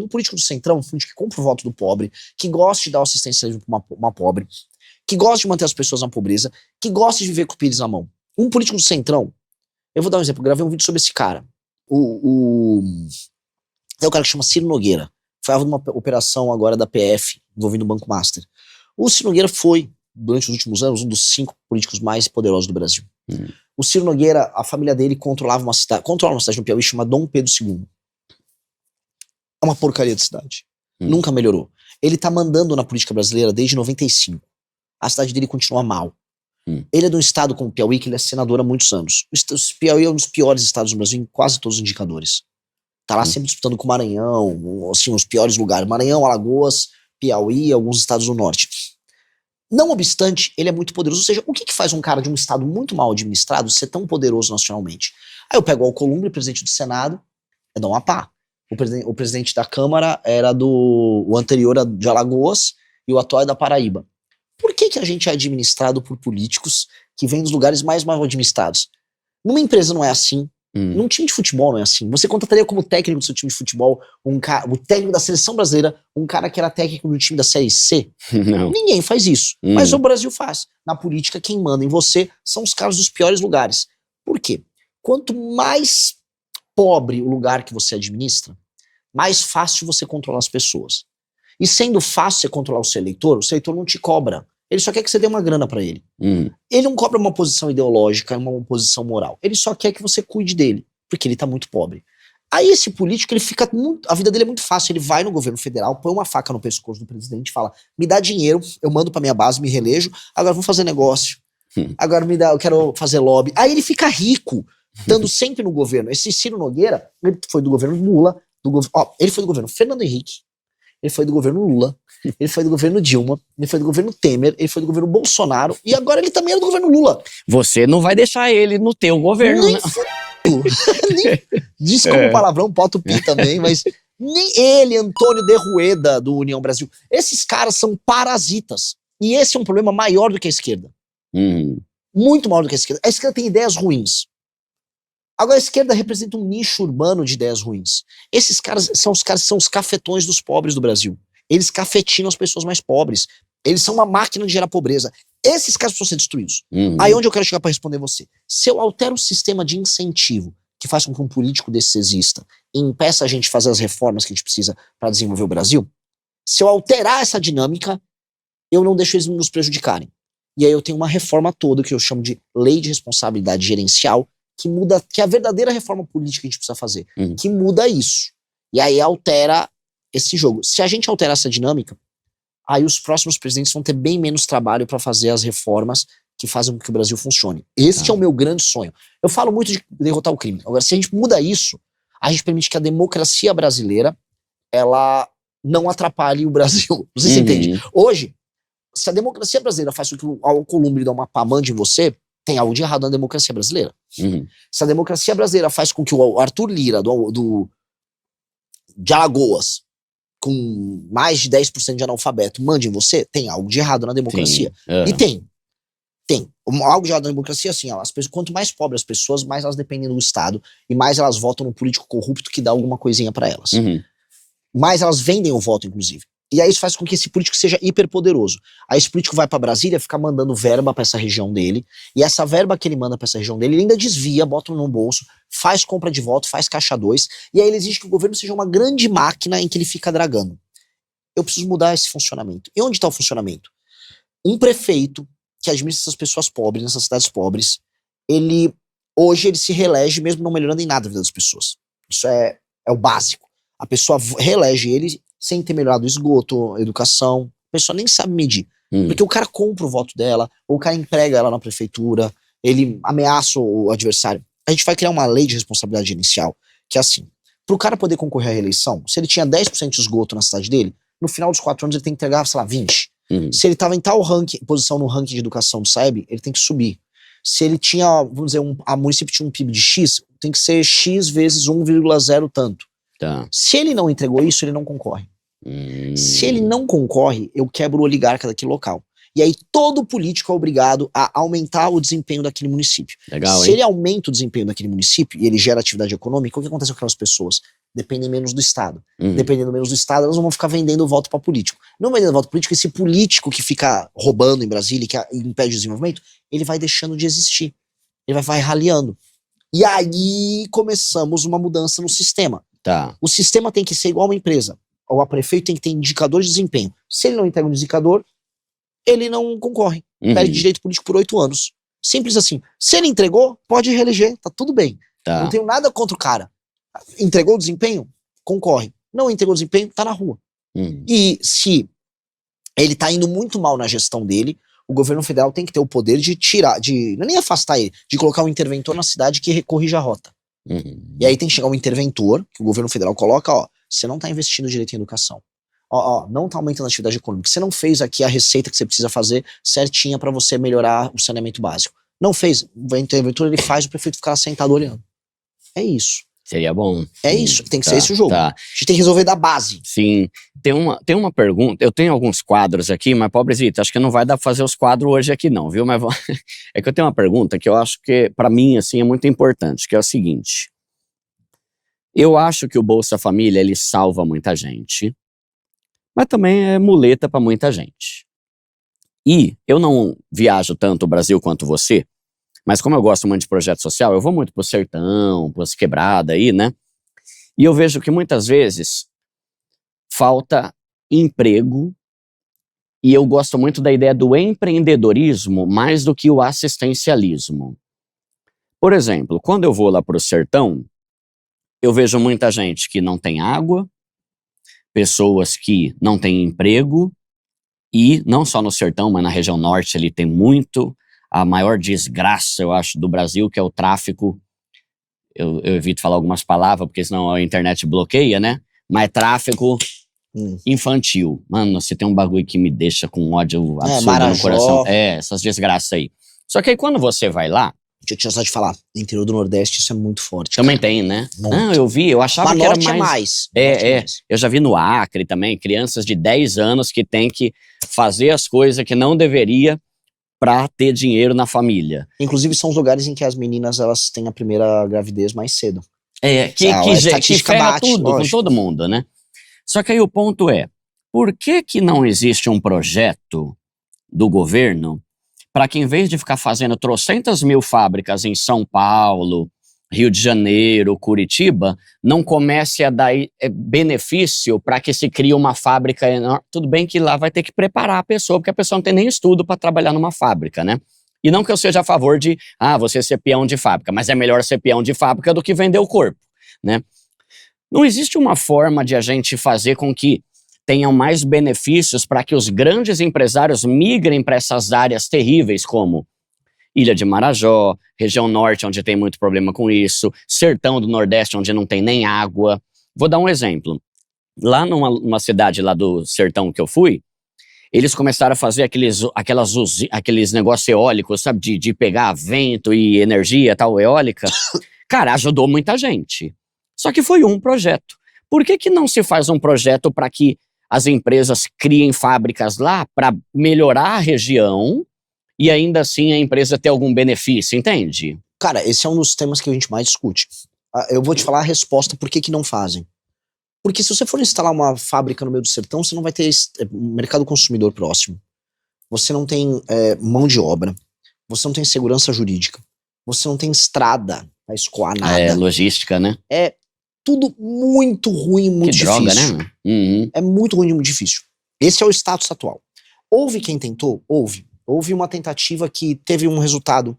Um político do centrão, um político que compra o voto do pobre, que gosta de dar assistência para uma pobre, que gosta de manter as pessoas na pobreza, que gosta de viver com o pires na mão. Um político do centrão, eu vou dar um exemplo, eu gravei um vídeo sobre esse cara. É o cara que chama Ciro Nogueira. Foi alvo de uma operação agora da PF, envolvendo o Banco Master. O Ciro Nogueira foi, durante os últimos anos, um dos 5 políticos mais poderosos do Brasil. O Ciro Nogueira, a família dele controla uma cidade no Piauí chamada Dom Pedro II. É uma porcaria de cidade. Nunca melhorou. Ele tá mandando na política brasileira desde 95. A cidade dele continua mal. Ele é de um estado como o Piauí, que ele é senador há muitos anos. O Piauí é um dos piores estados do Brasil em quase todos os indicadores. Tá lá sempre disputando com o Maranhão, assim, os piores lugares. Maranhão, Alagoas, Piauí e alguns estados do norte. Não obstante, ele é muito poderoso. Ou seja, o que faz um cara de um estado muito mal administrado ser tão poderoso nacionalmente? Aí eu pego o Alcolumbre, presidente do Senado, é do Amapá. O presidente da Câmara era o anterior de Alagoas e o atual é da Paraíba. Por que a gente é administrado por políticos que vêm dos lugares mais mal administrados? Numa empresa não é assim. Num time de futebol não é assim. Você contrataria como técnico do seu time de futebol o técnico da seleção brasileira, um cara que era técnico do time da Série C? Não. Ninguém faz isso. Mas o Brasil faz. Na política, quem manda em você são os caras dos piores lugares. Por quê? Quanto mais pobre o lugar que você administra, mais fácil você controlar as pessoas. E sendo fácil você controlar o seu eleitor não te cobra. Ele só quer que você dê uma grana pra ele. Ele não cobra uma posição ideológica, uma posição moral. Ele só quer que você cuide dele, porque ele tá muito pobre. Aí esse político, ele fica a vida dele é muito fácil. Ele vai no governo federal, põe uma faca no pescoço do presidente e fala: me dá dinheiro, eu mando pra minha base, me reelejo, agora vou fazer negócio. Agora eu quero fazer lobby. Aí ele fica rico, estando sempre no governo. Esse Ciro Nogueira, ele foi do governo Lula, ele foi do governo Fernando Henrique, ele foi do governo Lula, ele foi do governo Dilma, ele foi do governo Temer, ele foi do governo Bolsonaro e agora ele também é do governo Lula. Você não vai deixar ele no teu governo, nem né? Desculpa o palavrão, bota o pi também, mas nem ele, Antônio de Rueda, do União Brasil. Esses caras são parasitas. E esse é um problema maior do que a esquerda. Muito maior do que a esquerda. A esquerda tem ideias ruins. Agora a esquerda representa um nicho urbano de ideias ruins. Esses caras são os cafetões dos pobres do Brasil. Eles cafetinam as pessoas mais pobres. Eles são uma máquina de gerar pobreza. Esses caras precisam ser destruídos. Aí onde eu quero chegar para responder você? Se eu altero o sistema de incentivo que faz com que um político desse exista e impeça a gente de fazer as reformas que a gente precisa para desenvolver o Brasil, se eu alterar essa dinâmica, eu não deixo eles nos prejudicarem. E aí eu tenho uma reforma toda que eu chamo de lei de responsabilidade gerencial, que muda, que é a verdadeira reforma política que a gente precisa fazer, que muda isso. E aí altera esse jogo. Se a gente alterar essa dinâmica, aí os próximos presidentes vão ter bem menos trabalho para fazer as reformas que fazem com que o Brasil funcione. Este é o meu grande sonho. Eu falo muito de derrotar o crime. Agora, se a gente muda isso, a gente permite que a democracia brasileira, ela não atrapalhe o Brasil. Você entende? Hoje, se a democracia brasileira faz com que o Alcolumbre dá uma pá mande em você, tem algo de errado na democracia brasileira. Se a democracia brasileira faz com que o Arthur Lira, de Alagoas, com mais de 10% de analfabeto, mande em você, tem algo de errado na democracia. E tem. Algo de errado na democracia, assim, as pessoas, quanto mais pobres as pessoas, mais elas dependem do Estado e mais elas votam no político corrupto que dá alguma coisinha pra elas. Mais elas vendem o voto, inclusive. E aí isso faz com que esse político seja hiperpoderoso. Aí esse político vai pra Brasília, fica mandando verba pra essa região dele, e essa verba que ele manda pra essa região dele, ele ainda desvia, bota no bolso, faz compra de voto, faz caixa 2, e aí ele exige que o governo seja uma grande máquina em que ele fica dragando. Eu preciso mudar esse funcionamento. E onde tá o funcionamento? Um prefeito que administra essas pessoas pobres, nessas cidades pobres, hoje ele se reelege mesmo não melhorando em nada a vida das pessoas. Isso é o básico. A pessoa reelege ele sem ter melhorado o esgoto, a educação. A pessoa nem sabe medir. Porque o cara compra o voto dela, ou o cara emprega ela na prefeitura, ele ameaça o adversário. A gente vai criar uma lei de responsabilidade gerencial, que é assim, pro cara poder concorrer à reeleição, se ele tinha 10% de esgoto na cidade dele, no final dos 4 anos ele tem que entregar, sei lá, 20. Se ele tava em tal posição no ranking de educação do SAEB, ele tem que subir. Se ele tinha, vamos dizer, a município tinha um PIB de X, tem que ser X vezes 1,0 tanto. Se ele não entregou isso, ele não concorre. Se ele não concorre, eu quebro o oligarca daquele local. E aí todo político é obrigado a aumentar o desempenho daquele município. Legal, Se ele aumenta o desempenho daquele município e ele gera atividade econômica, o que acontece com aquelas pessoas? dependem menos do Estado. Dependendo menos do Estado, elas não vão ficar vendendo voto para político. Não vendendo voto político, esse político que fica roubando em Brasília, que impede o desenvolvimento, ele vai deixando de existir. Ele vai raliando. E aí começamos uma mudança no sistema. Tá. O sistema tem que ser igual a uma empresa. O prefeito tem que ter indicador de desempenho. Se ele não entrega um indicador, ele não concorre. Perde direito político por 8 anos. Simples assim. Se ele entregou, pode reeleger, tá tudo bem. Tá. Não tenho nada contra o cara. Entregou o desempenho? Concorre. Não entregou o desempenho? Tá na rua. E se ele tá indo muito mal na gestão dele, o governo federal tem que ter o poder de tirar, não é nem afastar ele, de colocar um interventor na cidade que corrija a rota. E aí tem que chegar um interventor, que o governo federal coloca, ó, você não tá investindo direito em educação. Ó, não tá aumentando a atividade econômica. Você não fez aqui a receita que você precisa fazer certinha pra você melhorar o saneamento básico. Não fez. O interventor, ele faz o prefeito ficar sentado olhando. É isso. Seria bom. É isso, tem que ser esse o jogo. Tá. A gente tem que resolver da base. Sim. Tem uma pergunta, eu tenho alguns quadros aqui, mas pobrezita, acho que não vai dar pra fazer os quadros hoje aqui não, viu? Mas é que eu tenho uma pergunta que eu acho que, pra mim, assim, é muito importante, que é o seguinte. Eu acho que o Bolsa Família, ele salva muita gente, mas também é muleta pra muita gente. E eu não viajo tanto o Brasil quanto você, mas como eu gosto muito de projeto social, eu vou muito pro sertão, pras quebradas aí, né? E eu vejo que muitas vezes falta emprego, e eu gosto muito da ideia do empreendedorismo mais do que o assistencialismo. Por exemplo, quando eu vou lá pro sertão, eu vejo muita gente que não tem água, pessoas que não têm emprego, e não só no sertão, mas na região norte ele tem muito, a maior desgraça, eu acho, do Brasil, que é o tráfico. Eu evito falar algumas palavras, porque senão a internet bloqueia, né? Mas tráfico infantil. Mano, você tem um bagulho que me deixa com ódio absurdo no coração. Essas desgraças aí. Só que aí quando você vai lá... Eu tinha só de falar, no interior do Nordeste isso é muito forte. Também tem, né? Muito. Não, eu achava que era mais. Eu já vi no Acre também, crianças de 10 anos que tem que fazer as coisas que não deveria pra ter dinheiro na família. Inclusive são os lugares em que as meninas elas têm a primeira gravidez mais cedo. Que ferra tudo, lógico, com todo mundo, né? Só que aí o ponto é, por que não existe um projeto do governo para que em vez de ficar fazendo trocentas mil fábricas em São Paulo, Rio de Janeiro, Curitiba, não comece a dar benefício para que se crie uma fábrica enorme? Tudo bem que lá vai ter que preparar a pessoa, porque a pessoa não tem nem estudo para trabalhar numa fábrica, né? E não que eu seja a favor de, você ser peão de fábrica, mas é melhor ser peão de fábrica do que vender o corpo, né? Não existe uma forma de a gente fazer com que tenham mais benefícios para que os grandes empresários migrem para essas áreas terríveis como Ilha de Marajó, região norte, onde tem muito problema com isso, sertão do Nordeste, onde não tem nem água. Vou dar um exemplo. Lá numa cidade lá do sertão que eu fui, eles começaram a fazer aqueles negócios eólicos, sabe, de pegar vento e energia tal, eólica. Cara, ajudou muita gente. Só que foi um projeto. Por que não se faz um projeto para que as empresas criem fábricas lá para melhorar a região e ainda assim a empresa ter algum benefício, entende? Cara, esse é um dos temas que a gente mais discute. Eu vou te falar a resposta por que não fazem. Porque se você for instalar uma fábrica no meio do sertão, você não vai ter mercado consumidor próximo. Você não tem mão de obra. Você não tem segurança jurídica. Você não tem estrada pra escoar nada. Logística, né? É tudo muito ruim, muito difícil. Que droga, né? Uhum. É muito ruim, muito difícil. Esse é o status atual. Houve quem tentou? Houve. Houve uma tentativa que teve um resultado,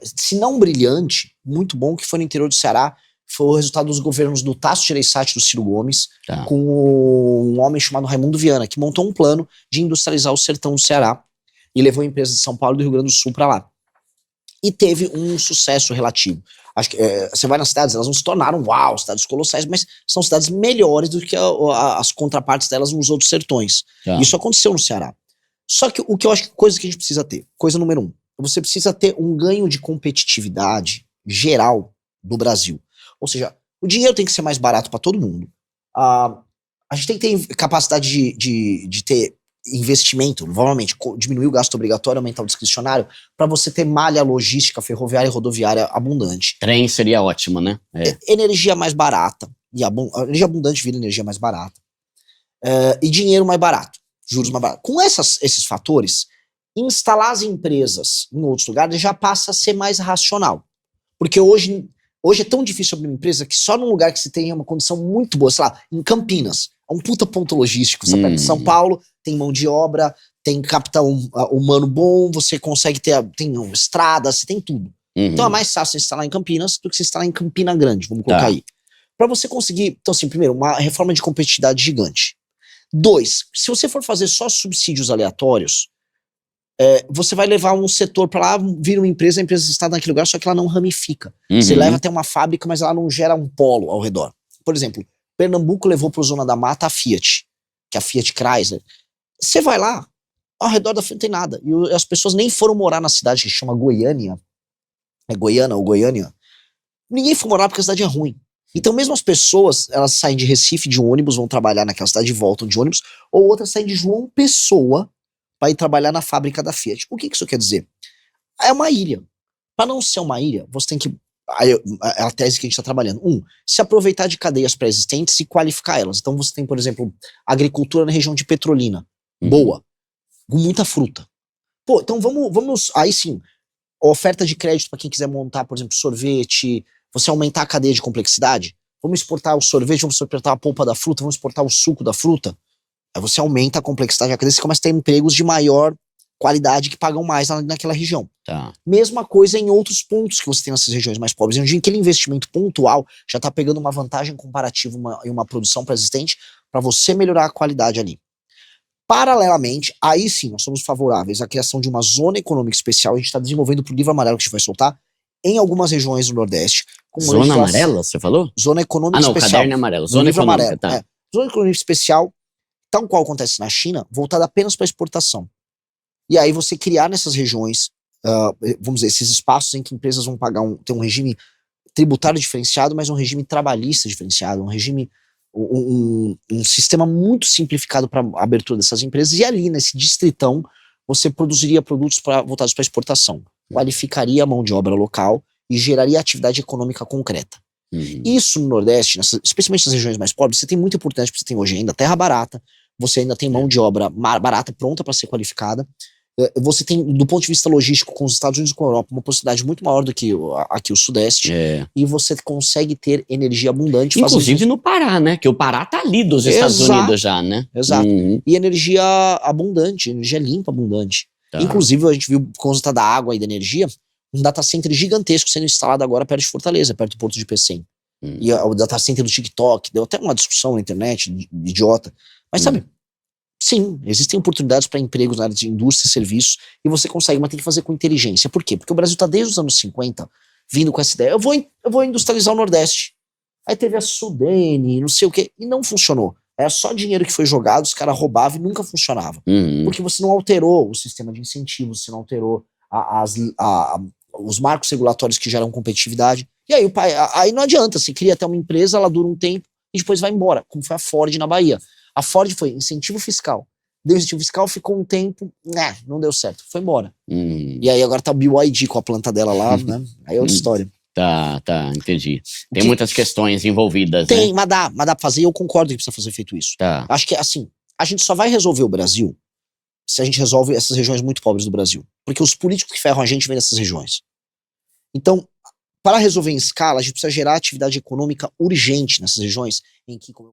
se não brilhante, muito bom, que foi no interior do Ceará. Foi o resultado dos governos do Tasso Gereissati e do Ciro Gomes, com um homem chamado Raimundo Viana, que montou um plano de industrializar o sertão do Ceará e levou empresas de São Paulo e do Rio Grande do Sul para lá. E teve um sucesso relativo. Acho que você vai nas cidades, elas não se tornaram, cidades colossais, mas são cidades melhores do que as contrapartes delas nos outros sertões. Isso aconteceu no Ceará. Só que o que eu acho que coisa que a gente precisa ter, coisa número 1, você precisa ter um ganho de competitividade geral do Brasil. Ou seja, o dinheiro tem que ser mais barato para todo mundo. A gente tem que ter capacidade de ter investimento, novamente, diminuir o gasto obrigatório, aumentar o discricionário, para você ter malha logística ferroviária e rodoviária abundante. Trem seria ótimo, né? Energia mais barata. E a energia abundante vira energia mais barata. E dinheiro mais barato, juros mais baratos. Com esses fatores, instalar as empresas em outros lugares já passa a ser mais racional. Porque hoje é tão difícil abrir uma empresa que só num lugar que se tenha uma condição muito boa, sei lá, em Campinas, é um puta ponto logístico, você perto de São Paulo, tem mão de obra, tem capital humano bom, você consegue tem estradas, você tem tudo. Então é mais fácil você instalar em Campinas do que você instalar em Campina Grande, vamos colocar aí. Pra você conseguir, então assim, primeiro, uma reforma de competitividade gigante. 2, se você for fazer só subsídios aleatórios, você vai levar um setor pra lá, vira uma empresa, a empresa está naquele lugar, só que ela não ramifica. Você leva até uma fábrica, mas ela não gera um polo ao redor. Por exemplo, Pernambuco levou pro Zona da Mata a Fiat, que é a Fiat Chrysler. Você vai lá, ao redor da Fiat não tem nada. E as pessoas nem foram morar na cidade que chama Goiânia. É Goiânia ou Goiânia. Ninguém foi morar porque a cidade é ruim. Então mesmo as pessoas, elas saem de Recife de ônibus, vão trabalhar naquela cidade e voltam de ônibus, ou outras saem de João Pessoa para ir trabalhar na fábrica da Fiat. O que isso quer dizer? É uma ilha. Para não ser uma ilha, você tem que... É a tese que a gente está trabalhando. Se aproveitar de cadeias pré-existentes e qualificar elas. Então você tem, por exemplo, agricultura na região de Petrolina. Boa. Com muita fruta. Pô, então vamos... Aí sim, oferta de crédito para quem quiser montar, por exemplo, sorvete... Você aumentar a cadeia de complexidade, vamos exportar o sorvete, vamos exportar a polpa da fruta, vamos exportar o suco da fruta. Aí você aumenta a complexidade da cadeia, você começa a ter empregos de maior qualidade que pagam mais naquela região. Mesma coisa em outros pontos que você tem nessas regiões mais pobres, onde aquele investimento pontual já está pegando uma vantagem comparativa e uma produção pré-existente para você melhorar a qualidade ali. Paralelamente, aí sim, nós somos favoráveis à criação de uma zona econômica especial, a gente está desenvolvendo para o livro amarelo que a gente vai soltar, em algumas regiões do Nordeste. Zona amarela, você falou? Zona econômica especial. O caderno é amarelo. Zona econômica, amarelo, Zona econômica especial, tal qual acontece na China, voltada apenas para exportação. E aí você criar nessas regiões, vamos dizer, esses espaços em que empresas vão ter um regime tributário diferenciado, mas um regime trabalhista diferenciado, um regime, um sistema muito simplificado para a abertura dessas empresas, e ali nesse distritão você produziria produtos voltados para exportação, qualificaria a mão de obra local e geraria atividade econômica concreta. Isso no Nordeste, especialmente nas regiões mais pobres, você tem muita oportunidade, porque você tem hoje ainda terra barata, você ainda tem mão de obra barata pronta para ser qualificada, você tem, do ponto de vista logístico, com os Estados Unidos e com a Europa, uma possibilidade muito maior do que aqui o Sudeste, e você consegue ter energia abundante. Inclusive no Pará, né? Que o Pará tá ali dos Estados Unidos já, né? Exato. E energia abundante, energia limpa, abundante. Inclusive, a gente viu, por conta da água e da energia, um data center gigantesco sendo instalado agora perto de Fortaleza, perto do Porto de Pecém. E o data center do TikTok, deu até uma discussão na internet, idiota. Mas sabe, sim, existem oportunidades para empregos na área de indústria e serviços, e você consegue, mas tem que fazer com inteligência. Por quê? Porque o Brasil está desde os anos 50 vindo com essa ideia, eu vou industrializar o Nordeste. Aí teve a Sudene, não sei o quê, e não funcionou. Era só dinheiro que foi jogado, os caras roubavam e nunca funcionava. Porque você não alterou o sistema de incentivos, você não alterou os marcos regulatórios que geram competitividade. E aí aí não adianta, você cria até uma empresa, ela dura um tempo e depois vai embora, como foi a Ford na Bahia. A Ford foi incentivo fiscal. Deu incentivo fiscal, ficou um tempo, não deu certo, foi embora. E aí agora tá o BYD com a planta dela lá, né? Aí é outra história. Tá, entendi. Tem muitas questões envolvidas, tem, né? mas dá pra fazer, e eu concordo que precisa fazer feito isso. Acho que, assim, a gente só vai resolver o Brasil se a gente resolve essas regiões muito pobres do Brasil. Porque os políticos que ferram a gente vêm dessas regiões. Então, para resolver em escala, a gente precisa gerar atividade econômica urgente nessas regiões em que...